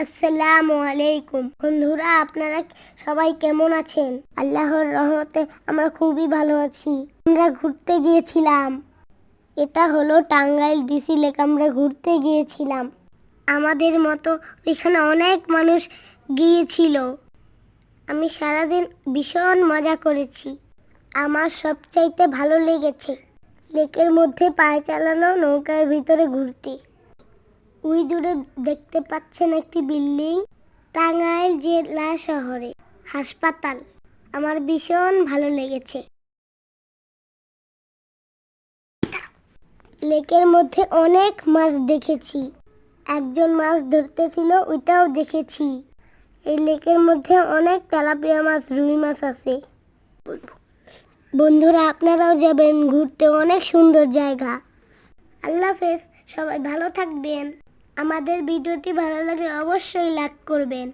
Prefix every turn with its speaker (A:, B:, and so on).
A: আসসালামু আলাইকুম বন্ধুরা, আপনারা সবাই কেমন আছেন? আল্লাহর রহমতে আমরা খুবই ভালো আছি। আমরা ঘুরতে গিয়েছিলাম। এটা হলো টাঙ্গাইল ডিসি লেক। আমরা ঘুরতে গিয়েছিলাম। আমাদের মতো এখানে অনেক মানুষ গিয়েছিল। আমি সারাদিন ভীষণ মজা করেছি। আমার সবচাইতে ভালো লেগেছে লেকের মধ্যে পায়ে চালানো, নৌকার ভিতরে ঘুরতে। ওই দূরে দেখতে পাচ্ছেন একটি বিল্ডিং, টাঙ্গাইল জেলা শহরে হাসপাতাল। আমার ভীষণ ভালো লেগেছে। লেকের মধ্যে অনেক মাছ দেখেছি। একজন মাছ ধরতেছিল, ওইটাও দেখেছি। এই লেকের মধ্যে অনেক তেলাপিয়া মাছ, রুই মাছ আছে। বন্ধুরা, আপনারাও যাবেন ঘুরতে, অনেক সুন্দর জায়গা। আল্লাহ হাফেজ, সবাই ভালো থাকবেন। আমাদের ভিডিওটি ভালো লাগলে অবশ্যই লাইক করবেন।